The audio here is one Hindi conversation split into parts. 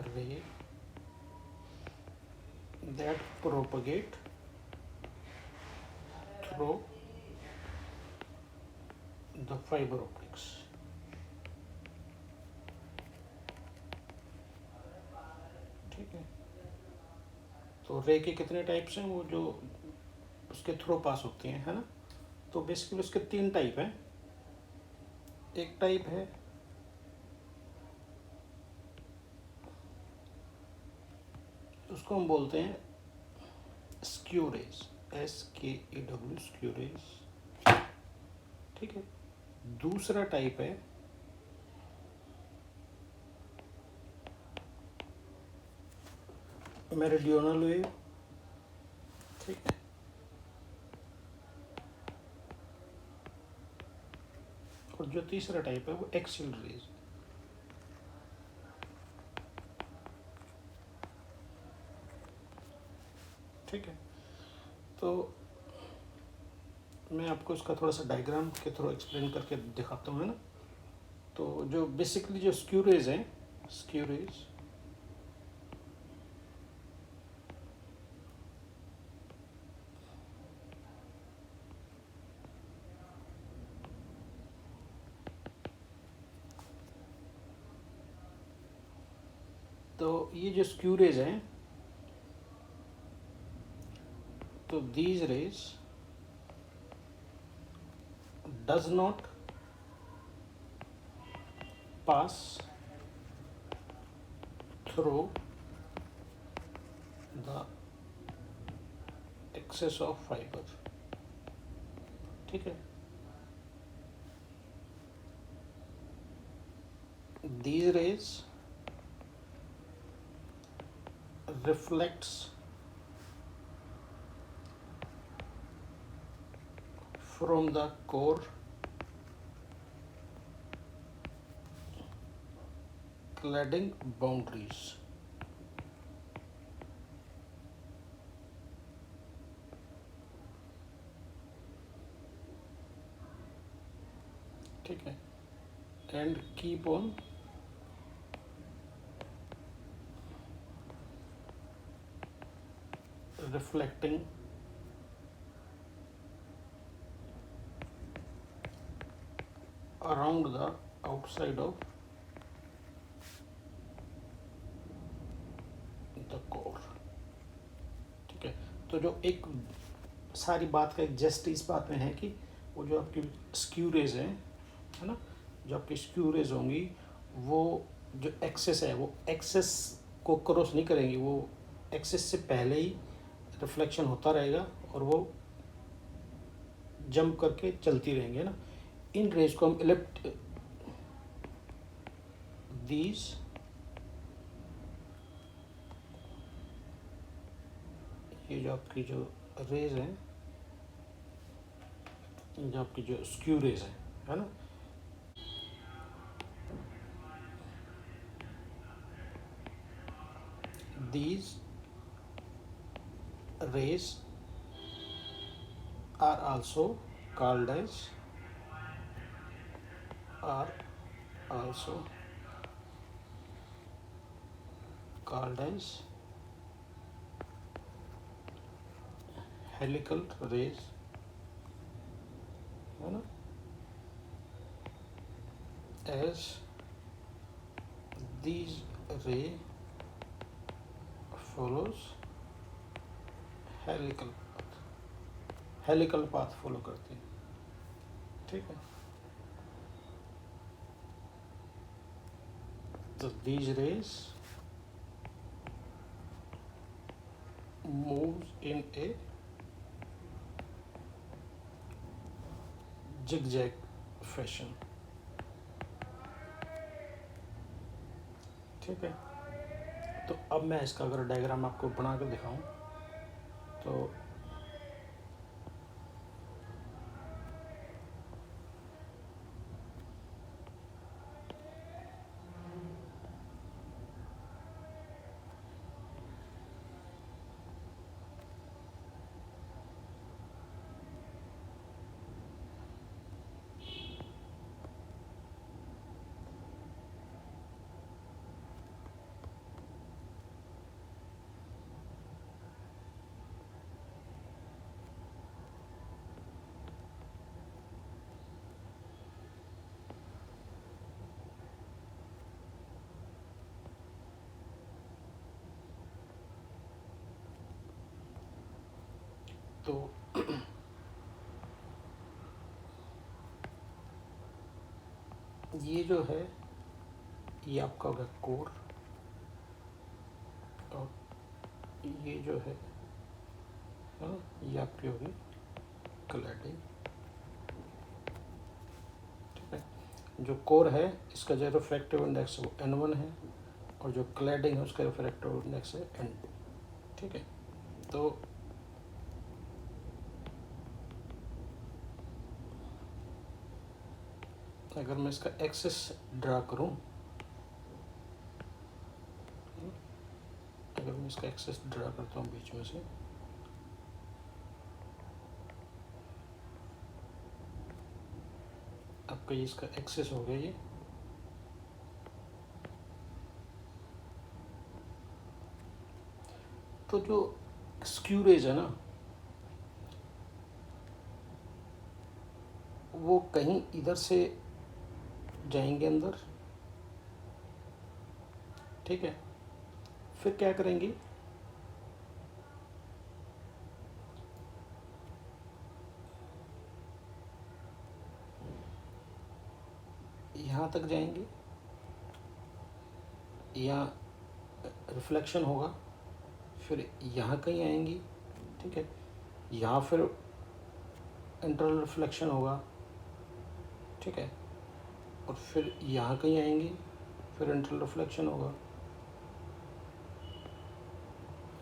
ray that propagate through the fiber optics. ठीक है, तो रे के कितने टाइप्स हैं, वो जो उसके थ्रू पास होती हैं, है ना। तो बेसिकली उसके 3 टाइप हैं। एक टाइप है उसको हम बोलते हैं skew rays, SKEW, skew rays. ठीक है, दूसरा टाइप है मेरिडियोनल वेव। ठीक है, और जो तीसरा टाइप है वो एक्सियल रेज। ठीक है, तो मैं आपको इसका थोड़ा सा डायग्राम के थ्रू एक्सप्लेन करके दिखाता हूँ, है ना। तो जो बेसिकली जो स्क्यू रेज हैं, स्क्यू रेज तो ये जो स्क्यू रेज हैं, तो these rays does not pass through the axis of fibre. ठीक है, these rays reflects from the core cladding boundaries। ठीक है, and keep on reflecting around the outside of the core। ठीक है, तो जो एक सारी बात का एक जस्ट इस बात में है कि वो जो आपकी स्क्यू रेज है ना, जो आपकी स्क्यू रेज होंगी वो जो एक्सेस है वो एक्सेस को क्रॉस नहीं करेंगी, वो एक्सेस से पहले ही रिफ्लेक्शन होता रहेगा और वो जंप करके चलती रहेंगी, है ना। इन रेज को हम दीज ये जो आपकी जो रेज हैं, जो आपकी जो स्क्यू रेज है ना, these rays are also called as are also called as helical rays, है ना, as these ray follows helical path follow करती है। ठीक है, तो these rays moves in a zigzag fashion। ठीक है, तो अब मैं इसका अगर डायग्राम आपको बना कर दिखाऊं तो तो ये जो है ये आपका होगा कोर, और ये जो है ये आपकी होगी क्लैडिंग। ठीक है, जो कोर है इसका जो रिफ्रैक्टिव इंडेक्स वो N1 है, और जो क्लैडिंग है उसका रिफ्रैक्टिव इंडेक्स है N2। ठीक है, तो अगर मैं इसका एक्सिस ड्रा करूं, अगर मैं इसका एक्सिस ड्रा करता हूं बीच में से, आपका ये इसका एक्सिस हो गया ये। तो जो स्क्यू रेज है ना वो कहीं इधर से जाएंगे अंदर। ठीक है, फिर क्या करेंगे, यहाँ तक जाएंगे, यहाँ रिफ्लेक्शन होगा, फिर यहाँ कहीं आएंगी। ठीक है, यहाँ फिर इंटरनल रिफ्लेक्शन होगा। ठीक है, और फिर यहाँ कहीं आएंगी, फिर इंटरनल रिफ्लेक्शन होगा,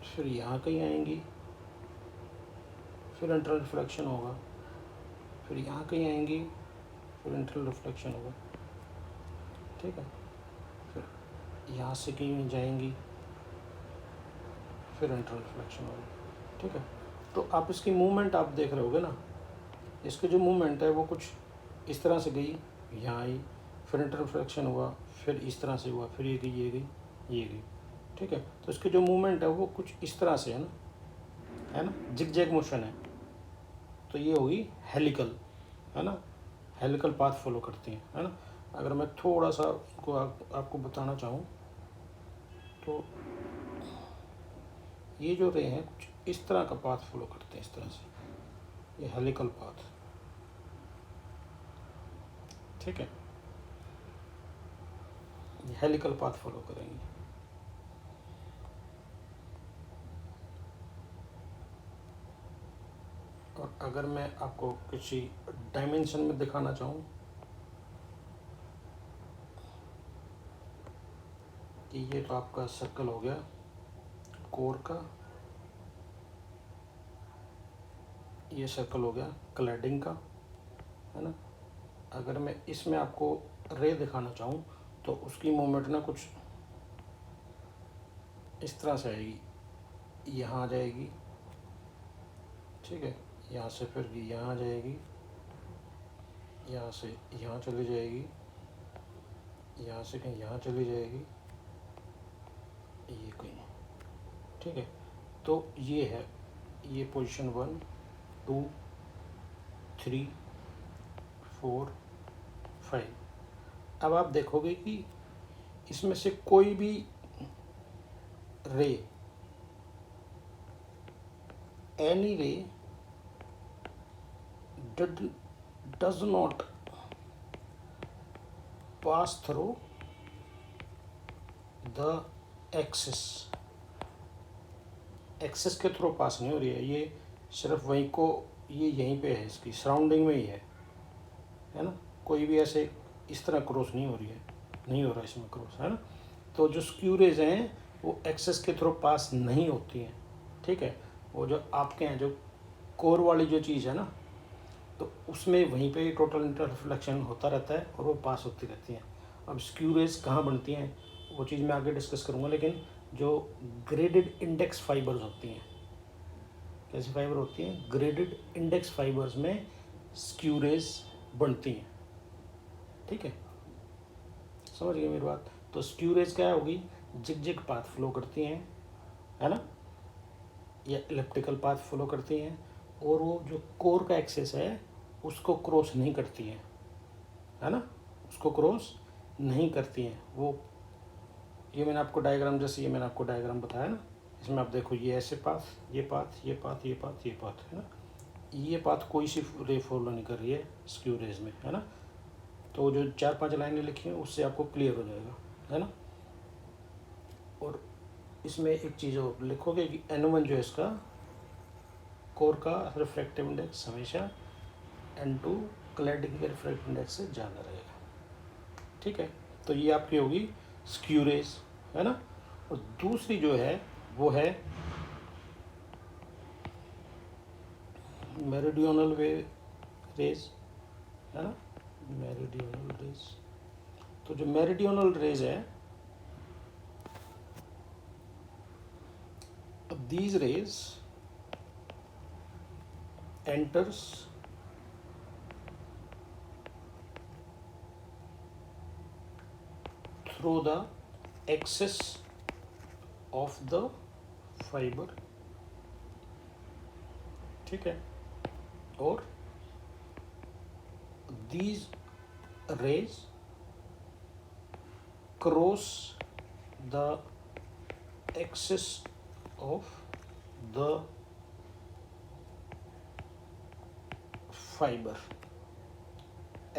फिर यहाँ कहीं आएंगी, फिर इंटरनल रिफ्लेक्शन होगा, फिर यहाँ कहीं आएंगी, फिर इंटरनल रिफ्लेक्शन होगा। ठीक है, फिर यहाँ से कहीं जाएंगी, फिर इंटरनल रिफ्लेक्शन होगा। ठीक है, तो आप इसकी मूवमेंट आप देख रहे होगे ना, इसकी जो मूवमेंट है वो कुछ इस तरह से गई, यहाँ आई, फिर इंटरनल रिफ्लेक्शन हुआ, फिर इस तरह से हुआ, फिर ये गई, ये गई, ये गई। ठीक है, तो इसकी जो मूवमेंट है वो कुछ इस तरह से है ना, जिग-जैग मोशन है। तो ये होगी हेलिकल, है ना, हेलिकल पाथ फॉलो करती हैं, है ना। अगर मैं थोड़ा सा आपको बताना चाहूँ तो ये जो रे हैं कुछ इस तरह का पाथ फॉलो करते हैं, इस तरह से, ये हेलिकल पाथ। ठीक है, ये हेलिकल पाथ फॉलो करेंगे। और अगर मैं आपको किसी डायमेंशन में दिखाना चाहूँ कि ये तो आपका सर्कल हो गया कोर का, ये सर्कल हो गया क्लैडिंग का, है ना। अगर मैं इसमें आपको रे दिखाना चाहूँ तो उसकी मूवमेंट ना कुछ इस तरह से आएगी, यहाँ आ जाएगी। ठीक है, यहाँ से फिर यहाँ आ जाएगी, यहाँ से यहाँ चली जाएगी, यहाँ से कहीं यहाँ चली जाएगी, ये कहीं। ठीक है, तो ये है, ये पोजीशन 1 2 3 4 5। अब आप देखोगे कि इसमें से कोई भी रे, एनी रे does not pass through the axis, axis के थ्रू पास नहीं हो रही है, ये सिर्फ वहीं को, ये यहीं पे है, इसकी सराउंडिंग में ही है ना। कोई भी ऐसे इस तरह क्रॉस नहीं हो रही है, नहीं हो रहा इसमें क्रॉस, है ना। तो जो स्क्यू रेज हैं वो एक्सिस के थ्रू पास नहीं होती हैं। ठीक है, वो जो आपके हैं जो कोर वाली जो चीज़ है ना, तो उसमें वहीं पे टोटल इंटर रिफ्लेक्शन होता रहता है और वो पास होती रहती हैं। अब स्क्यू रेज कहाँ बनती हैं वो चीज़ मैं आगे डिस्कस करूँगा, लेकिन जो ग्रेडेड इंडेक्स फाइबर्स होती हैं, कैसी फाइबर होती हैं, ग्रेडेड इंडेक्स फाइबर्स में स्क्यू रेज बनती हैं। ठीक है, समझ गए मेरी बात। तो स्क्यू रेज क्या होगी, जिग पाथ फ्लो करती हैं, है ना, या इलेप्टिकल पाथ फॉलो करती हैं, और वो जो कोर का एक्सेस है उसको क्रॉस नहीं करती हैं, है ना, उसको क्रॉस नहीं करती हैं वो। ये मैंने आपको डायग्राम, जैसे ये मैंने आपको डायग्राम बताया ना, इसमें आप देखो ये ऐसे पाथ, ये पाथ, ये पाथ, ये पाथ, ये पाथ, है ना। ये पाथ कोई सी रे फॉलो नहीं कर रही है स्क्यू रेज में, है ना। तो जो 4-5 लाइनें लिखी हैं उससे आपको क्लियर हो जाएगा, है ना। और इसमें एक चीज़ और लिखोगे कि N1 जो है इसका कोर का रिफ्रैक्टिव इंडेक्स हमेशा N2 क्लैडिंग के रिफ्रैक्टिव इंडेक्स से ज़्यादा रहेगा, ठीक है। तो ये आपकी होगी स्क्यू रेज, है ना। और दूसरी जो है वो है मेरिडियनल वे रेज, है ना, मेरिडियनल रेज। तो जो मेरिडियनल रेज है, अब these raise enters through the axis of the fiber, ठीक है। और these rays cross the axis of the fiber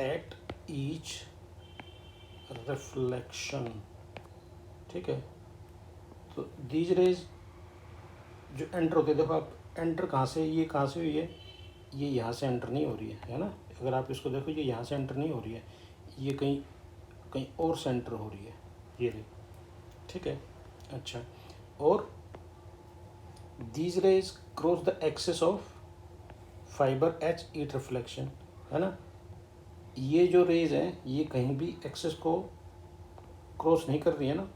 at each reflection, ठीक है। तो these rays जो एंटर होते हैं, देखो आप एंटर कहाँ से, ये कहाँ से हुई है, ये यहाँ से एंटर नहीं हो रही है ना। अगर आप इसको देखो, ये यहाँ से एंटर नहीं हो रही है, ये कहीं कहीं और से एंटर हो रही है, ये रे, ठीक है। अच्छा, और these raise cross the axis of fibre H eat reflection, है ना। ये जो रेज हैं ये कहीं भी एक्सिस को क्रॉस नहीं कर रही है ना,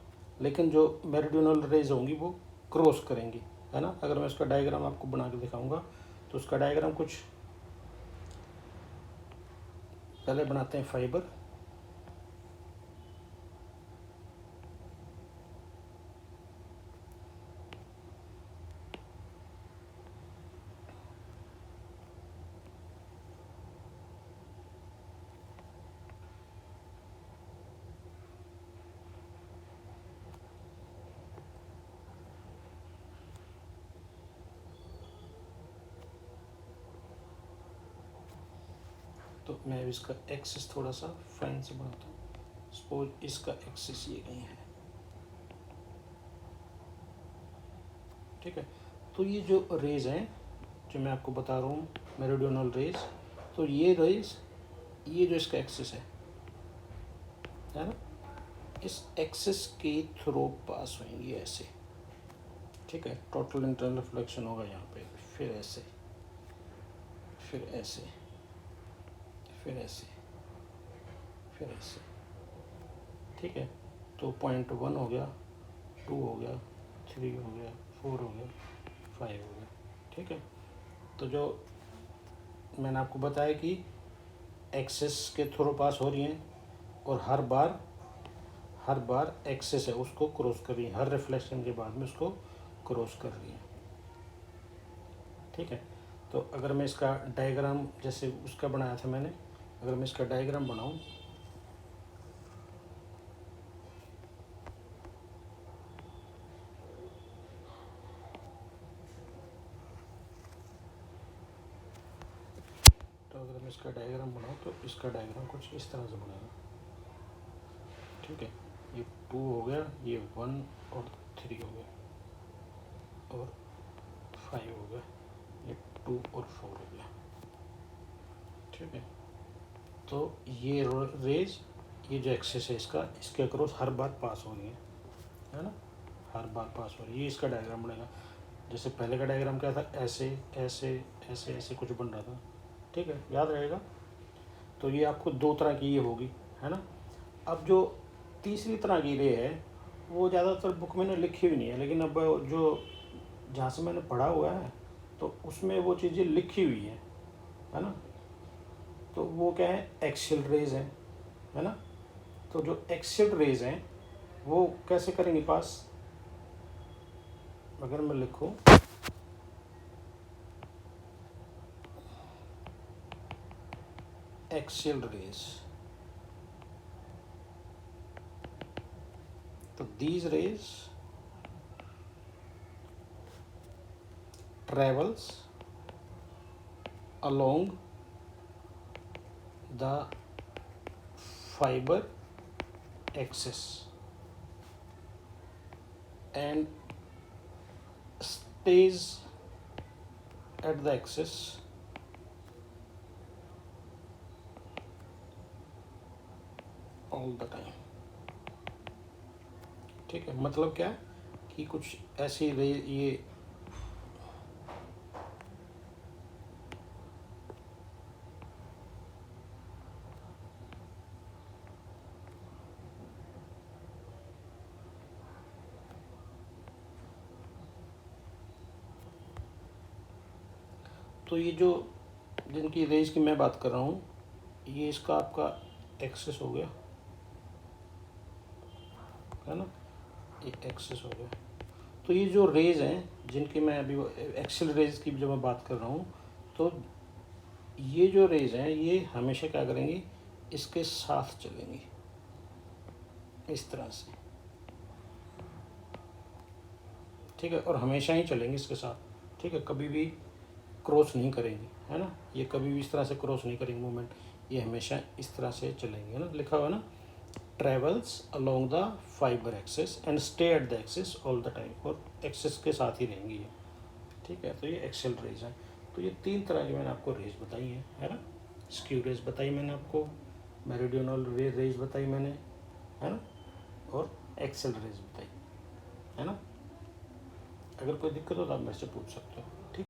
लेकिन जो मेरिडियनल रेज होंगी वो क्रॉस करेंगी, है ना। अगर मैं इसका डायग्राम आपको बना के दिखाऊंगा तो उसका डायग्राम कुछ पहले बनाते हैं। फाइबर, तो मैं इसका एक्सिस थोड़ा सा फाइन से बनाता हूँ। सपोज इसका एक्सिस ये कहीं है, ठीक है। तो ये जो रेज हैं जो मैं आपको बता रहा हूँ मेरिडियनल रेज, तो ये रेज, ये जो इसका एक्सिस है ना, इस एक्सिस के थ्रू पास होंगी ऐसे, ठीक है। टोटल इंटरनल रिफ्लेक्शन होगा यहाँ पे, फिर ऐसे, फिर ऐसे, फिर ऐसे, फिर ऐसे, ठीक है। तो 0.1 हो गया, 2 हो गया, 3 हो गया, 4 हो गया, 5 हो गया, ठीक है। तो जो मैंने आपको बताया कि एक्सिस के थ्रू पास हो रही हैं और हर बार एक्सिस है उसको क्रॉस कर रही है, हर रिफ्लेक्शन के बाद में उसको क्रॉस कर रही है, ठीक है। तो अगर मैं इसका डायग्राम जैसे उसका बनाया था मैंने, अगर मैं इसका डायग्राम बनाऊं, तो अगर मैं इसका डायग्राम बनाऊं तो इसका डायग्राम कुछ इस तरह से बनेगा, ठीक है। ये 2 हो गया, ये 1 और 3 हो गया, और 5 हो गया, ये 2 और 4 हो गया, ठीक है। तो ये रेज, ये जो एक्सेस है इसका, इसके अक्रॉस हर बार पास हो रही है ना, हर बार पास हो रही है। ये इसका डायग्राम बनेगा। जैसे पहले का डायग्राम क्या था, ऐसे ऐसे ऐसे ऐसे कुछ बन रहा था, ठीक है, याद रहेगा। तो ये आपको 2 तरह की ये होगी, है ना। अब जो तीसरी तरह की रे है वो ज़्यादातर बुक मैंने लिखी हुई नहीं है, लेकिन अब जो जहाँ से मैंने पढ़ा हुआ है तो उसमें वो चीज़ें लिखी हुई है ना। तो वो क्या है, एक्सियल रेज है ना। तो जो एक्सियल रेज हैं वो कैसे करेंगे पास, अगर मैं लिखूं एक्सियल रेज, तो these rays travels along the fiber axis and stays at the axis all the time। ठीक है, मतलब क्या कि कुछ ऐसी ये तो ये जो जिनकी रेज की मैं बात कर रहा हूँ, ये इसका आपका एक्सेस हो गया, है ना, ये एक्सेस हो गया। तो ये जो रेज हैं जिनकी मैं अभी एक्सेल रेज की जब मैं बात कर रहा हूँ, तो ये जो रेज हैं ये हमेशा क्या करेंगी, इसके साथ चलेंगी इस तरह से, ठीक है, और हमेशा ही चलेंगे इसके साथ, ठीक है, कभी भी क्रॉस नहीं करेंगी, है ना, ये कभी भी इस तरह से क्रॉस नहीं करेंगे मूवमेंट, ये हमेशा इस तरह से चलेंगे, है ना, लिखा हुआ है ना, travels along the fibre axis and stay at the axis all the time, और एक्सेस के साथ ही रहेंगी ये, ठीक है। तो ये एक्सेल रेज है। तो ये 3 तरह की मैंने आपको रेज बताई है ना, स्क्यू रेज बताई मैंने आपको, मेरिडियनल रेज बताई मैंने, है ना, और एक्सेल रेज बताई, है ना। अगर कोई दिक्कत हो तो आप मेरे से पूछ सकते हो, ठीक।